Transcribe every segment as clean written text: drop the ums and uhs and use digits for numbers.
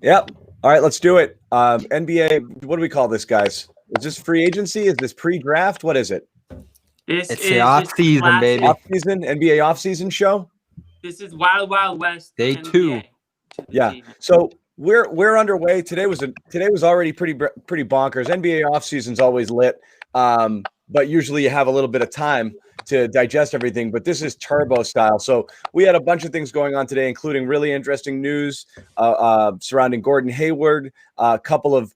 Yep. All right, let's do it. NBA, what do we call this, guys? Is this free agency? Is this pre-draft? What is it? It's the off-season, baby. Off-season, NBA off-season show? This is Wild Wild West. Day NBA 2. Yeah. So we're underway. Today was already pretty bonkers. NBA off-season's always lit. But usually you have a little bit of time to digest everything, but this is turbo style. So we had a bunch of things going on today, including really interesting news surrounding Gordon Hayward. A couple of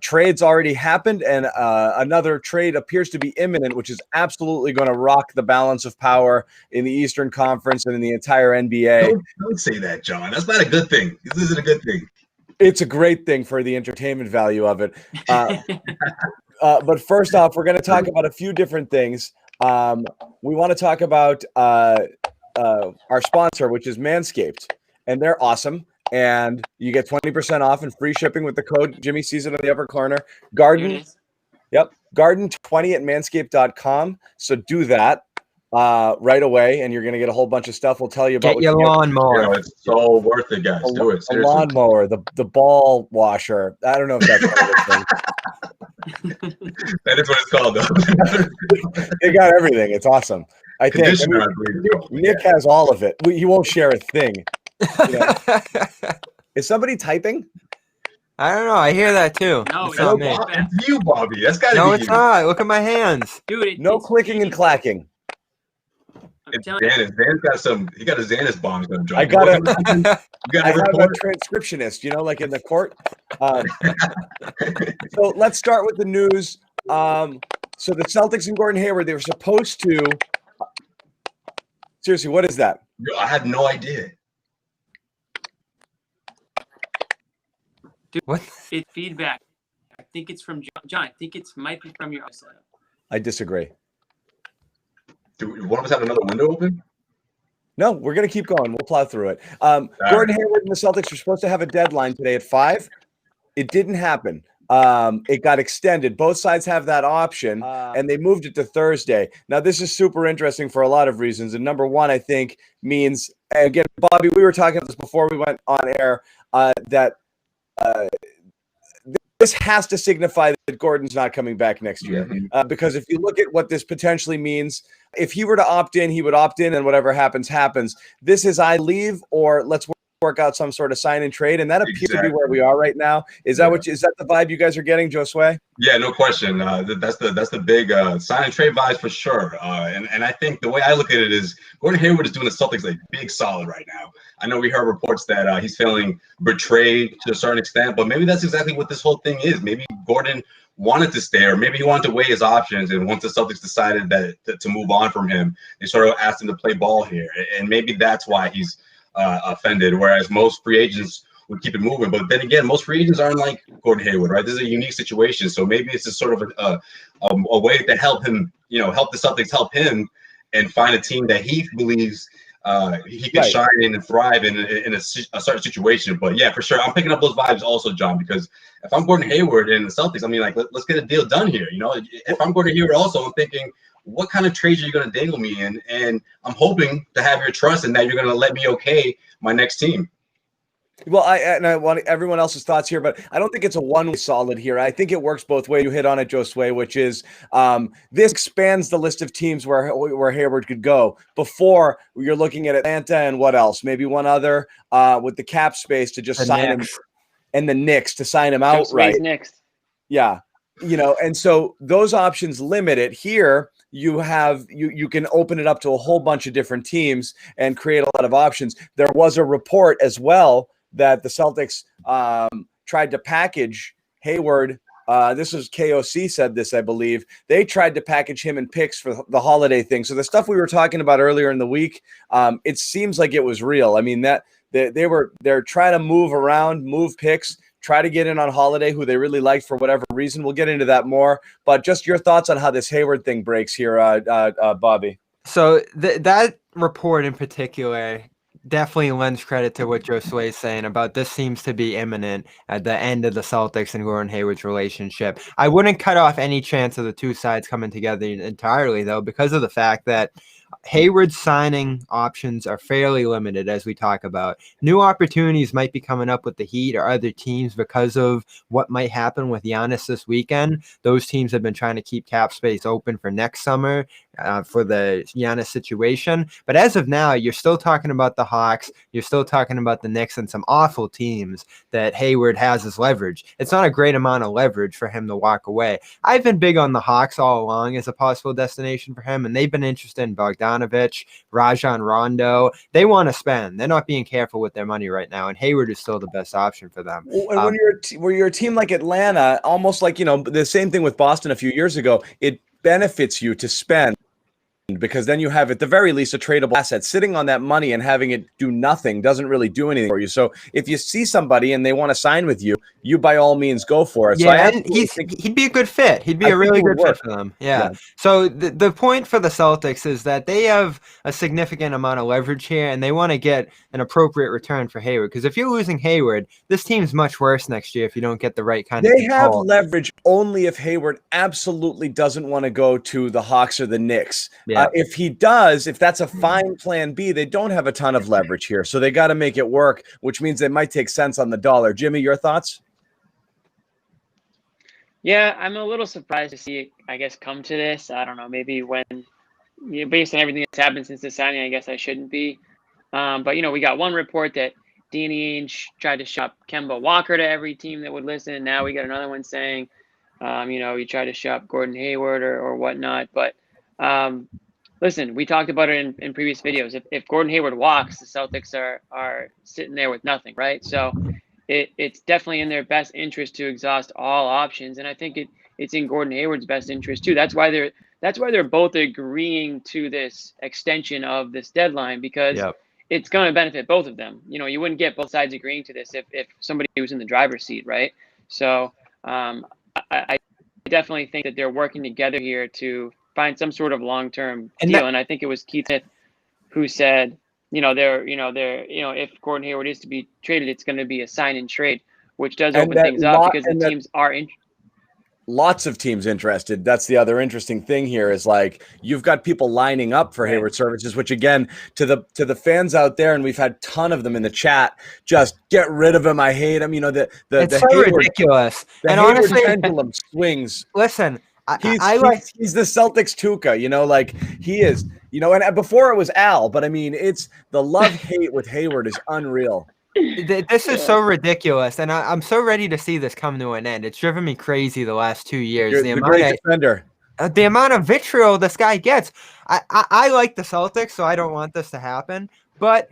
trades already happened, and another trade appears to be imminent, which is absolutely going to rock the balance of power in the Eastern Conference and in the entire NBA. Don't say that, John. That's not a good thing. This isn't a good thing. It's a great thing for the entertainment value of it. But first off, we're going to talk about a few different things. We want to talk about our sponsor, which is Manscaped, and they're awesome. And you get 20% off and free shipping with the code Jimmy Season in the upper corner. Garden 20 at manscaped.com. So do that right away, and you're going to get a whole bunch of stuff. We'll tell you about get your lawnmower. It's so worth it, guys. Do it. The lawnmower, the ball washer. I don't know if that's one of the things. That is what it's called, though. They got everything. It's awesome. I think Nick has all of it. He won't share a thing. Is somebody typing? I don't know. I hear that too. No, it's not me. It's you, Bobby. That's gotta be No, it's not. Look at my hands. Dude, no clicking and clacking. It's Zannis. Zannis got some. He got a Zannis bomb. He's gonna drop. I have a report. transcriptionist, like in the court. So let's start with the news. So the Celtics and Gordon Hayward, they were supposed to. Seriously, what is that? I had no idea. Dude, what? It's feedback. I think it's from John. I think it might be from your setup. I disagree. Do one of us have another window open? No, we're going to keep going. We'll plow through it. Gordon Hayward and the Celtics were supposed to have a deadline today at 5. It didn't happen. It got extended. Both sides have that option, and they moved it to Thursday. Now, this is super interesting for a lot of reasons. And number one, I think, means, again, Bobby, we were talking about this before we went on air, that this has to signify that Gordon's not coming back next year. Because if you look at what this potentially means, if he were to opt in, he would opt in, and whatever happens, happens. This is I leave, or let's work out some sort of sign and trade, and that appears to be where we are right now. Is that is that the vibe you guys are getting, Josue? Yeah, no question. That's the big sign and trade vibes for sure. And I think the way I look at it is Gordon Hayward is doing the Celtics a big solid right now. I know we heard reports that he's feeling betrayed to a certain extent, but maybe that's exactly what this whole thing is. Maybe Gordon wanted to stay, or maybe he wanted to weigh his options, and once the Celtics decided that to move on from him, they sort of asked him to play ball here, and maybe that's why he's offended, whereas most free agents would keep it moving. But then again, most free agents aren't like Gordon Hayward, right? This is a unique situation, so maybe it's just sort of a way to help him, help the Celtics help him and find a team that he believes he can shine in and thrive in a certain situation. But yeah, for sure, I'm picking up those vibes also, John, because if I'm Gordon Hayward and the Celtics, I mean, like, let's get a deal done here. If I'm Gordon Hayward also, I'm thinking, what kind of trades are you going to dangle me in? And I'm hoping to have your trust and that you're going to let me okay my next team. Well, I want everyone else's thoughts here, but I don't think it's a one-way solid here. I think it works both ways. You hit on it, Josue, which is this expands the list of teams where Hayward could go. Before, you're looking at Atlanta and what else? Maybe one other with the cap space to just sign him, and the Knicks to sign him outright. Knicks. Yeah, and so those options limit it. Here, you have you can open it up to a whole bunch of different teams and create a lot of options. There was a report as well that the Celtics tried to package Hayward. This was KOC said this, I believe. They tried to package him in picks for the holiday thing. So the stuff we were talking about earlier in the week, it seems like it was real. I mean, that they're trying to move picks, try to get in on Holiday, who they really liked for whatever reason. We'll get into that more. But just your thoughts on how this Hayward thing breaks here, Bobby. So that report in particular definitely lends credit to what Josue is saying about this seems to be imminent at the end of the Celtics and Gordon Hayward's relationship. I wouldn't cut off any chance of the two sides coming together entirely, though, because of the fact that Hayward's signing options are fairly limited, as we talk about. New opportunities might be coming up with the Heat or other teams because of what might happen with Giannis this weekend. Those teams have been trying to keep cap space open for next summer for the Giannis situation. But as of now, you're still talking about the Hawks. You're still talking about the Knicks and some awful teams that Hayward has as leverage. It's not a great amount of leverage for him to walk away. I've been big on the Hawks all along as a possible destination for him, and they've been interested in Bogdanovich, Rajon Rondo. They want to spend. They're not being careful with their money right now, and Hayward is still the best option for them. And when you're a team like Atlanta, almost like, the same thing with Boston a few years ago, it benefits you to spend, because then you have at the very least a tradable asset. Sitting on that money and having it do nothing doesn't really do anything for you. So if you see somebody and they want to sign with you, you by all means go for it. Yeah, so and he'd be a good fit. He'd be a really good fit for them. Yeah. So the point for the Celtics is that they have a significant amount of leverage here, and they want to get an appropriate return for Hayward. Because if you're losing Hayward, this team's much worse next year if you don't get the right kind of control. They have leverage only if Hayward absolutely doesn't want to go to the Hawks or the Knicks. Yeah. If he does, if that's a fine plan B, they don't have a ton of leverage here. So they got to make it work, which means they might take sense on the dollar. Jimmy, your thoughts? Yeah, I'm a little surprised to see it, I guess, come to this. I don't know, maybe when, based on everything that's happened since the signing, I guess I shouldn't be. But, we got one report that Danny Ainge tried to shop Kemba Walker to every team that would listen. And now we got another one saying, he tried to shop Gordon Hayward or whatnot. But listen, we talked about it in previous videos. If Gordon Hayward walks, the Celtics are sitting there with nothing, right? So it's definitely in their best interest to exhaust all options, and I think it's in Gordon Hayward's best interest too. That's why they're both agreeing to this extension of this deadline, because it's going to benefit both of them. You wouldn't get both sides agreeing to this if somebody was in the driver's seat, right? So I definitely think that they're working together here to find some sort of long-term deal. And I think it was Keith Smith who said, if Gordon Hayward is to be traded, it's going to be a sign and trade, which does open things up because the teams are lots of teams interested. That's the other interesting thing here is like you've got people lining up for Hayward services, which again to the fans out there, and we've had a ton of them in the chat. Just get rid of him. I hate him. It's the so Hayward, ridiculous. The and Hayward honestly, pendulum swings. Listen. He's the Celtics Tuca, like he is, and before it was Al, but I mean, it's the love-hate with Hayward is unreal. This is so ridiculous, and I'm so ready to see this come to an end. It's driven me crazy the last 2 years. You're the great defender. The amount of vitriol this guy gets. I like the Celtics, so I don't want this to happen, but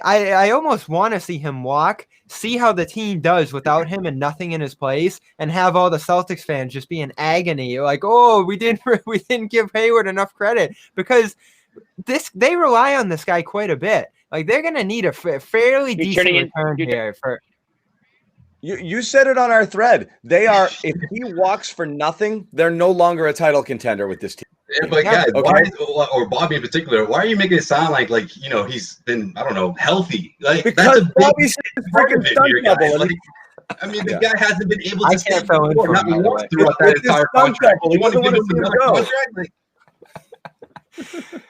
I almost want to see him walk, see how the team does without him and nothing in his place, and have all the Celtics fans just be in agony, like, oh, we didn't give Hayward enough credit, because they rely on this guy quite a bit. Like they're gonna need a fairly decent return here for. You said it on our thread. They are, if he walks for nothing, they're no longer a title contender with this team. Yeah, but guys, or Bobby in particular, why are you making it sound like he's been, I don't know, healthy? Like because Bobby's freaking stunt double. The guy hasn't been able to stay not once throughout that entire contract. He wasn't want to see him go.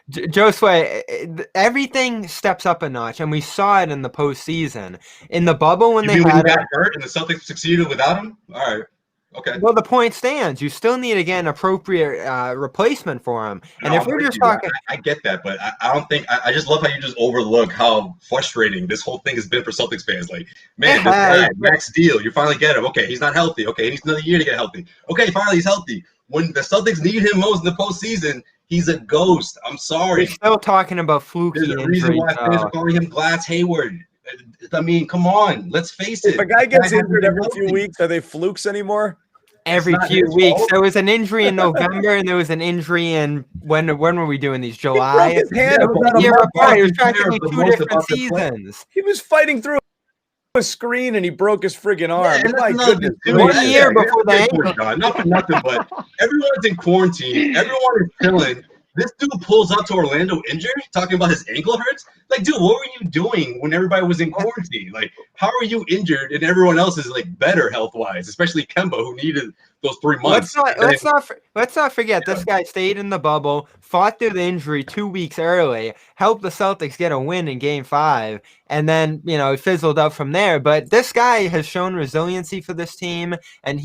Josue, everything steps up a notch, and we saw it in the postseason. In the bubble when he got hurt and the Celtics succeeded without him? All right. Okay. Well, the point stands. You still need to get an appropriate replacement for him. And if we're just talking, I get that, but I don't think I just love how you just overlook how frustrating this whole thing has been for Celtics fans. Like, man, this guy, max deal. You finally get him. Okay, he's not healthy. Okay, he needs another year to get healthy. Okay, finally he's healthy. When the Celtics need him most in the postseason, he's a ghost. I'm sorry. We're still talking about fluky injuries. There's a reason why fans are calling him Glass Hayward. I mean, come on. Let's face it. If a guy gets injured every few weeks, are they flukes anymore? Every few weeks. There was an injury in November, and there was an injury in when were we doing these? July. He broke his hand a year apart. It was practically 2 different seasons. He was fighting through a screen and he broke his friggin' arm. My goodness. 1 year before the ankle. Not for nothing, but everyone's in quarantine. Everyone is chilling. This dude pulls up to Orlando injured, talking about his ankle hurts. Like, dude, what were you doing when everybody was in quarantine? Like, how are you injured and everyone else is like better health wise, especially Kemba, who needed those 3 months. Let's not forget this guy stayed in the bubble, fought through the injury 2 weeks early, helped the Celtics get a win in Game 5, and then it fizzled out from there. But this guy has shown resiliency for this team, and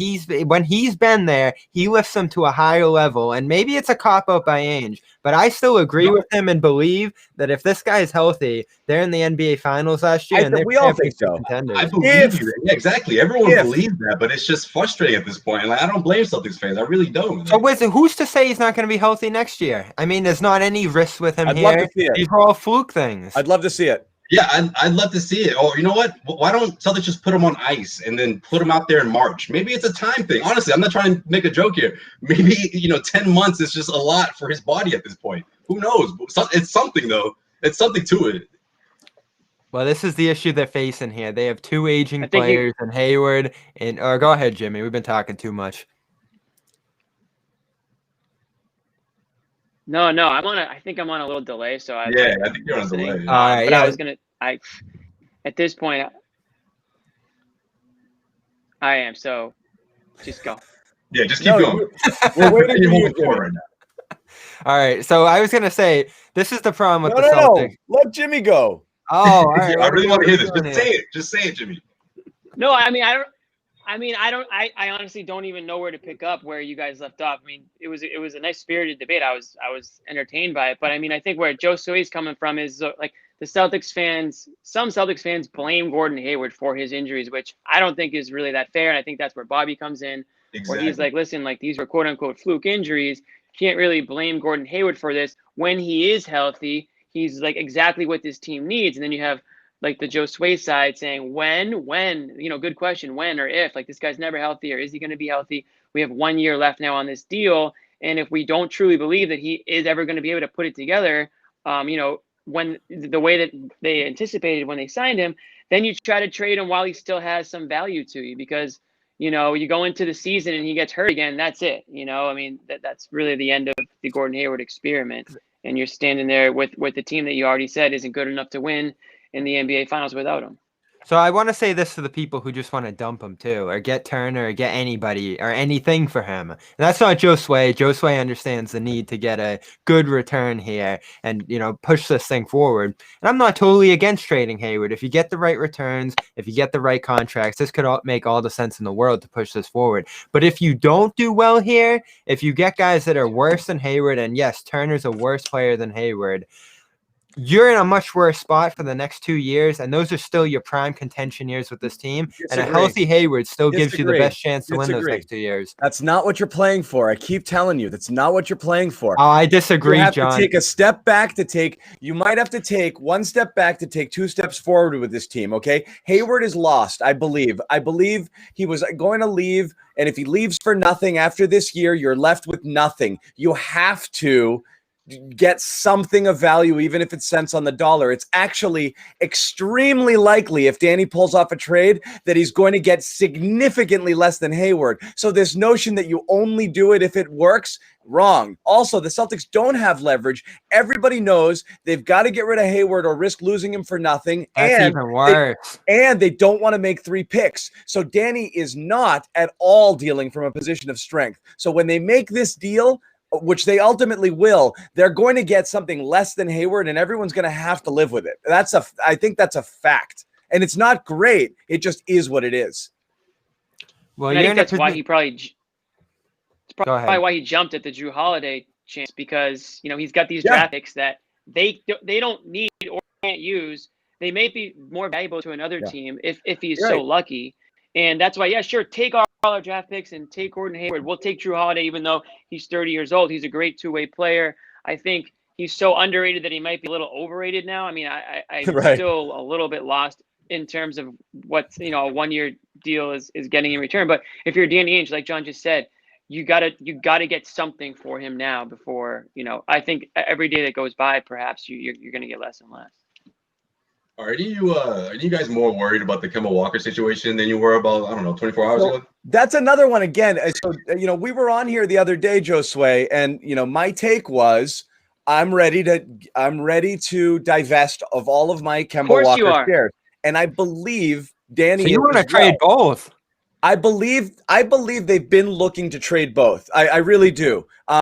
when he's been there, he lifts them to a higher level. And maybe it's a cop out by Ainge, but I still agree with him and believe that if this guy is healthy, they're in the NBA Finals last year, we all think so. Contenders. I believe you. Yeah, exactly. Everyone believes that, but it's just frustrating at this point. And I don't blame Celtics fans. I really don't. So who's to say he's not going to be healthy next year? I mean, there's not any risk with him I'd here. love to see it. These are all fluke things. I'd love to see it. Yeah, I'd love to see it. Or you know what? Why don't Celtics just put him on ice and then put him out there in March? Maybe it's a time thing. Honestly, I'm not trying to make a joke here. Maybe 10 months is just a lot for his body at this point. Who knows? It's something though. It's something to it. Well, this is the issue they're facing here. They have two aging players and Hayward or go ahead, Jimmy. We've been talking too much. No, I think I'm on a little delay, so I think you're on a delay. All right, but I was at this point, I am. So, just go. Yeah, just keep going. We're waiting for you right now. All right, so I was gonna say this is the problem with the Celtics. No, let Jimmy go. Oh, all right. I really want to hear this. Just say it, Jimmy. No, I honestly don't even know where to pick up where you guys left off. I mean, it was a nice spirited debate. I was entertained by it, but I mean, I think where Josue is coming from is like the Celtics fans. Some Celtics fans blame Gordon Hayward for his injuries, which I don't think is really that fair. And I think that's where Bobby comes in, where he's like, listen, like these were quote unquote fluke injuries. Can't really blame Gordon Hayward for this. When he is healthy, he's like exactly what this team needs. And then you have like the Josue side saying when, good question, when or if, like this guy's never healthy or is he going to be healthy? We have 1 year left now on this deal. And if we don't truly believe that he is ever going to be able to put it together, when the way that they anticipated when they signed him, then you try to trade him while he still has some value to you because, you go into the season and he gets hurt again, that's it. I mean, that's really the end of the Gordon Hayward experiment. And you're standing there with the team that you already said isn't good enough to win in the NBA Finals without him. So I want to say this to the people who just want to dump him too, or get Turner, or get anybody, or anything for him. And that's not Josue. Josue understands the need to get a good return here and, push this thing forward. And I'm not totally against trading Hayward. If you get the right returns, if you get the right contracts, this could make all the sense in the world to push this forward. But if you don't do well here, if you get guys that are worse than Hayward, and yes, Turner's a worse player than Hayward, you're in a much worse spot for the next 2 years, and those are still your prime contention years with this team. And a healthy Hayward still gives you the best chance to win those next 2 years. That's not what you're playing for. I keep telling you, that's not what you're playing for. Oh, I disagree, you have John. To take a step back you might have to take one step back to take 2 steps forward with this team, okay? Hayward is lost, I believe. I believe he was going to leave, and if he leaves for nothing after this year, you're left with nothing. You have to get something of value, even if it's cents on the dollar. It's actually extremely likely if Danny pulls off a trade that he's going to get significantly less than Hayward. So this notion that you only do it if it works, wrong. Also, the Celtics don't have leverage. Everybody knows they've got to get rid of Hayward or risk losing him for nothing. That's even worse. They don't want to make 3 picks. So Danny is not at all dealing from a position of strength. So when they make this deal, which they ultimately will, they're going to get something less than Hayward, and everyone's going to have to live with it. I think that's a fact, and it's not great. It just is what it is. Well, I think that's why he probably why he jumped at the Jrue Holiday chance, because he's got these draft picks that they don't need or can't use. They may be more valuable to another team if he's so lucky. And that's why, take all our draft picks and take Gordon Hayward. We'll take Jrue Holiday, even though he's 30 years old. He's a great two-way player. I think he's so underrated that he might be a little overrated now. I mean, I'm still a little bit lost in terms of what a 1 year deal is getting in return. But if you're Danny Ainge, like John just said, you gotta get something for him now before I think every day that goes by, perhaps you're going to get less and less. Are you guys more worried about the Kemba Walker situation than you were about, 24 hours ago? That's another one again. So, we were on here the other day, Josue, and, my take was I'm ready to divest of all of my Kemba course you Walker are. shares, and I believe Danny. So you want to as trade well. both? I believe they've been looking to trade both. I really do.